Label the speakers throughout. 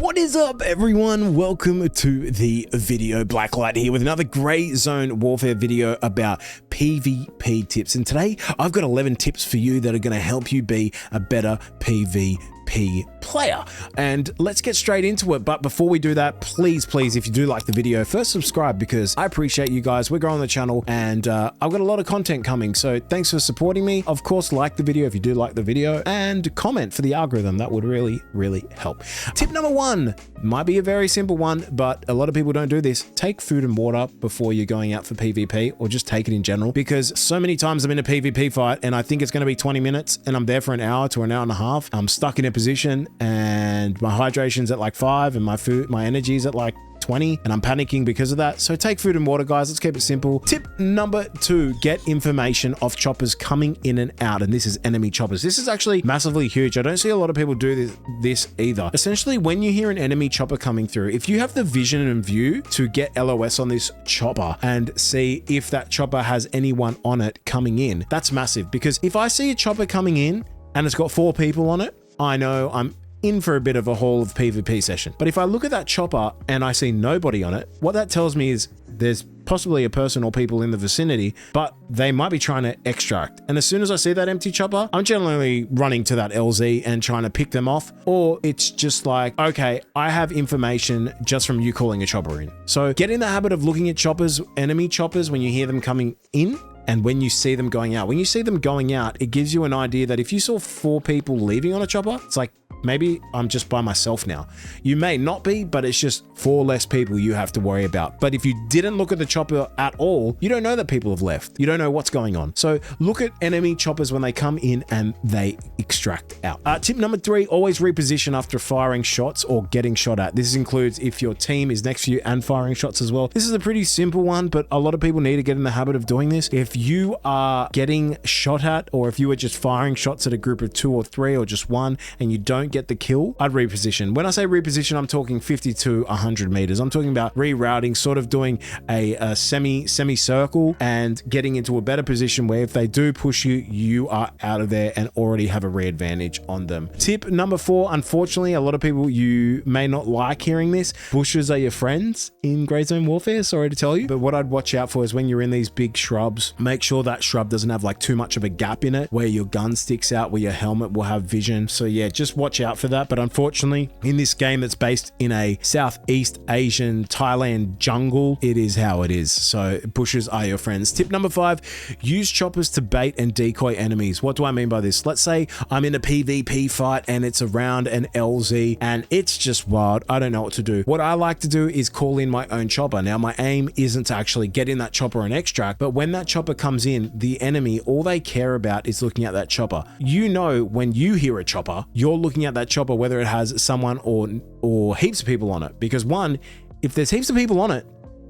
Speaker 1: What is up, everyone? Welcome to the video. Blacklight here with another Grey Zone Warfare video about PvP tips. And today I've got 11 tips for you that are going to help you be a better PvP player. And let's get straight into it. But before we do that, please, if you do like the video, first subscribe, because I appreciate you guys. We're growing the channel and I've got a lot of content coming. So thanks for supporting me. Of course, like the video if you do like the video, and comment for the algorithm. That would really help. Tip number one might be a very simple one, but a lot of people don't do this. Take food and water before you're going out for PvP, or just take it in general, because so many times I'm in a PvP fight and I think it's going to be 20 minutes and I'm there for an hour to an hour and a half. I'm stuck in a position and my hydration's at like 5 and my energy's at like 20, and I'm panicking because of that. So take food and water, guys. Let's keep it simple. Tip number 2, get information of choppers coming in and out. And this is enemy choppers. This is actually massively huge. I don't see a lot of people do this either. Essentially, when you hear an enemy chopper coming through, if you have the vision and view to get LOS on this chopper and see if that chopper has anyone on it coming in, that's massive. Because if I see a chopper coming in and it's got 4 people on it, I know I'm in for a bit of a haul of PvP session. But if I look at that chopper and I see nobody on it, what that tells me is there's possibly a person or people in the vicinity, but they might be trying to extract. And as soon as I see that empty chopper, I'm generally running to that LZ and trying to pick them off. Or it's just like, okay, I have information just from you calling a chopper in. So get in the habit of looking at choppers, enemy choppers, when you hear them coming in, and when you see them going out. When you see them going out, it gives you an idea that if you saw 4 people leaving on a chopper, it's like, maybe I'm just by myself now. You may not be, but it's just 4 less people you have to worry about. But if you didn't look at the chopper at all, you don't know that people have left. You don't know what's going on. So look at enemy choppers when they come in and they extract out. Tip number 3, always reposition after firing shots or getting shot at. This includes if your team is next to you and firing shots as well. This is a pretty simple one, but a lot of people need to get in the habit of doing this. If you are getting shot at, or if you are just firing shots at a group of 2 or 3 or just 1 and you don't get the kill, I'd reposition. When I say reposition, I'm talking 50 to 100 meters. I'm talking about rerouting, sort of doing a semi-circle and getting into a better position where if they do push you, you are out of there and already have a re-advantage on them. Tip number 4, unfortunately, a lot of people, you may not like hearing this. Bushes are your friends in Grey Zone Warfare, sorry to tell you. But what I'd watch out for is when you're in these big shrubs, make sure that shrub doesn't have like too much of a gap in it where your gun sticks out, where your helmet will have vision. So yeah, just watch out for that. But unfortunately, in this game that's based in a Southeast Asian Thailand jungle, it is how it is. So bushes are your friends. Tip number 5, use choppers to bait and decoy enemies. What do I mean by this? Let's say I'm in a PvP fight and it's around an LZ and it's just wild. I don't know what to do. What I like to do is call in my own chopper. Now, my aim isn't to actually get in that chopper and extract, but when that chopper comes in, the enemy, all they care about is looking at that chopper. You know, when you hear a chopper, you're looking at that chopper, whether it has someone or heaps of people on it. Because one, if there's heaps of people on it,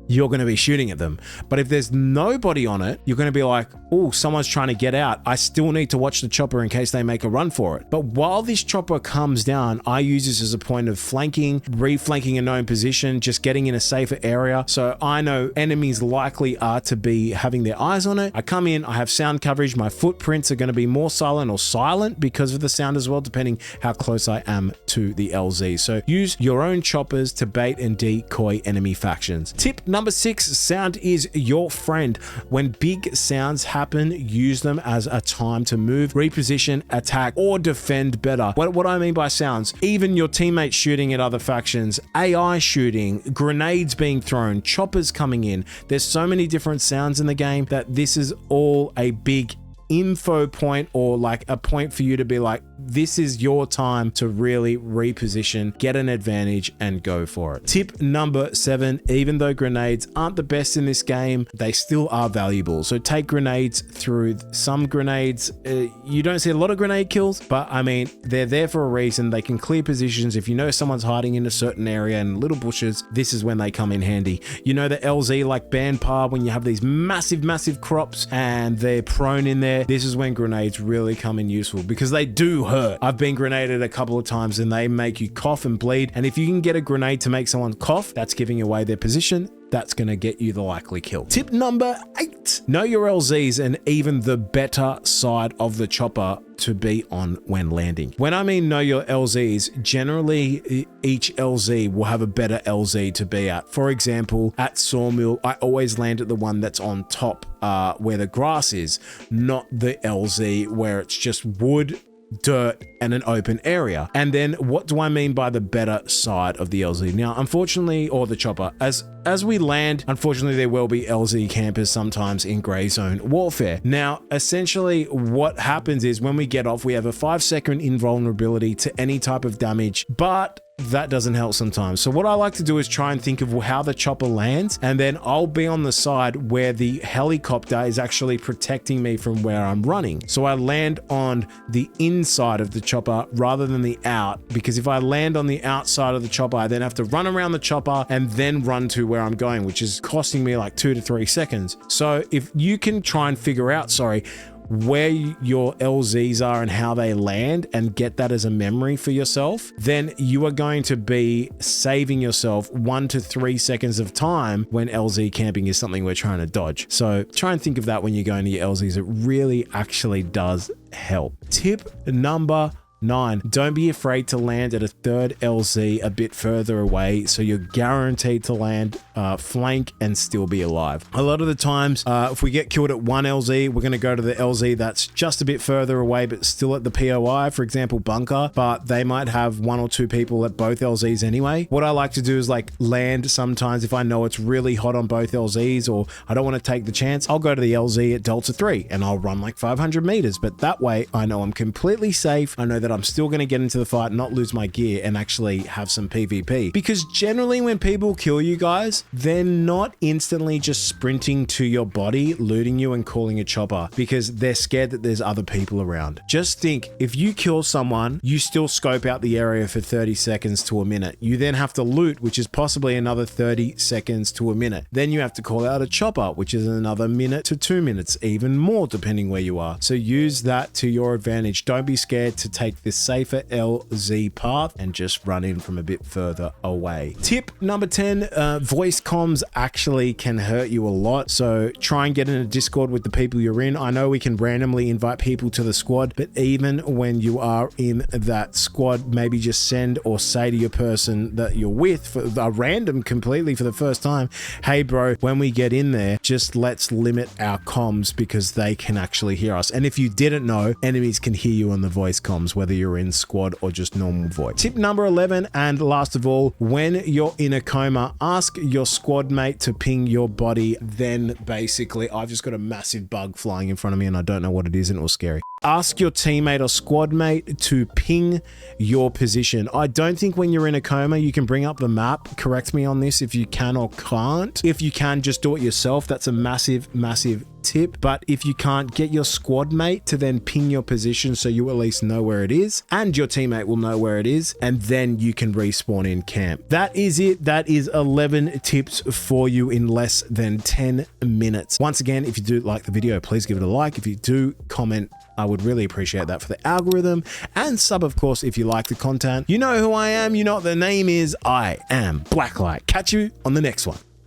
Speaker 1: you're going to be shooting at them. But if there's nobody on it, you're going to be like, oh, someone's trying to get out. I still need to watch the chopper in case they make a run for it. But while this chopper comes down, I use this as a point of flanking, reflanking a known position, just getting in a safer area. So I know enemies likely are to be having their eyes on it. I come in, I have sound coverage. My footprints are going to be more silent or silent because of the sound as well, depending how close I am to the LZ. So use your own choppers to bait and decoy enemy factions. Tip number 6, sound is your friend. When big sounds happen, use them as a time to move, reposition, attack, or defend better. What I mean by sounds, even your teammates shooting at other factions, AI shooting, grenades being thrown, choppers coming in. There's so many different sounds in the game that this is all a big info point, or like a point for you to be like, this is your time to really reposition, get an advantage, and go for it. Tip number 7, even though grenades aren't the best in this game, they still are valuable. So take grenades through. Some grenades, you don't see a lot of grenade kills, but I mean, they're there for a reason. They can clear positions. If you know someone's hiding in a certain area and little bushes, this is when they come in handy. You know, the LZ, like Bandpar, when you have these massive crops and they're prone in there, this is when grenades really come in useful, because they do hurt. I've been grenaded a couple of times and they make you cough and bleed. And if you can get a grenade to make someone cough, that's giving away their position. that's going to get you the likely kill. Tip number 8, know your LZs and even the better side of the chopper to be on when landing. When I mean know your LZs, generally each LZ will have a better LZ to be at. For example, at Sawmill, I always land at the one that's on top where the grass is, not the LZ where it's just wood, dirt, and an open area. And then what do I mean by the better side of the LZ? Now, unfortunately, or the chopper, as we land, unfortunately, there will be LZ campers sometimes in gray zone warfare. Now, essentially what happens is when we get off, we have a 5-second invulnerability to any type of damage, but that doesn't help sometimes. So what I like to do is try and think of how the chopper lands, and then I'll be on the side where the helicopter is actually protecting me from where I'm running. So I land on the inside of the chopper rather than the out, because if I land on the outside of the chopper, I then have to run around the chopper and then run to where I'm going, which is costing me like 2 to 3 seconds. So if you can try and figure out, where your LZs are and how they land and get that as a memory for yourself, then you are going to be saving yourself 1 to 3 seconds of time when LZ camping is something we're trying to dodge. So try and think of that when you're going to your LZs. It really actually does help. Tip number 9, don't be afraid to land at a third LZ a bit further away so you're guaranteed to land flank and still be alive. A lot of the times, if we get killed at one LZ, we're going to go to the LZ that's just a bit further away but still at the POI, for example, bunker, but they might have 1 or 2 people at both LZs anyway. What I like to do is like land sometimes if I know it's really hot on both LZs or I don't want to take the chance, I'll go to the LZ at Delta 3 and I'll run like 500 meters, but that way I know I'm completely safe. I know that I'm still going to get into the fight, not lose my gear, and actually have some PvP. Because generally when people kill you guys, they're not instantly just sprinting to your body, looting you and calling a chopper because they're scared that there's other people around. Just think, if you kill someone, you still scope out the area for 30 seconds to a minute. You then have to loot, which is possibly another 30 seconds to a minute. Then you have to call out a chopper, which is another minute to 2 minutes, even more depending where you are. So use that to your advantage. Don't be scared to take this safer LZ path and just run in from a bit further away. Tip number 10, voice comms actually can hurt you a lot. So try and get in a Discord with the people you're in. I know we can randomly invite people to the squad, but even when you are in that squad, maybe just send or say to your person that you're with for a random completely for the first time, hey bro, when we get in there, just let's limit our comms because they can actually hear us. And if you didn't know, enemies can hear you on the voice comms, whether you're in squad or just normal voice. Tip number 11, and last of all, when you're in a coma, ask your squad mate to ping your body. Then basically, I've just got a massive bug flying in front of me and I don't know what it is and it was scary. Ask your teammate or squad mate to ping your position. I don't think when you're in a coma, you can bring up the map. Correct me on this if you can or can't. If you can, just do it yourself. That's a massive, massive tip. But if you can't, get your squad mate to then ping your position so you at least know where it is and your teammate will know where it is, and then you can respawn in camp. That is it. That is 11 tips for you in less than 10 minutes. Once again, if you do like the video, please give it a like. If you do comment, I would really appreciate that for the algorithm, and sub, of course, if you like the content. You know who I am. You know what the name is. I am Blacklight. Catch you on the next one.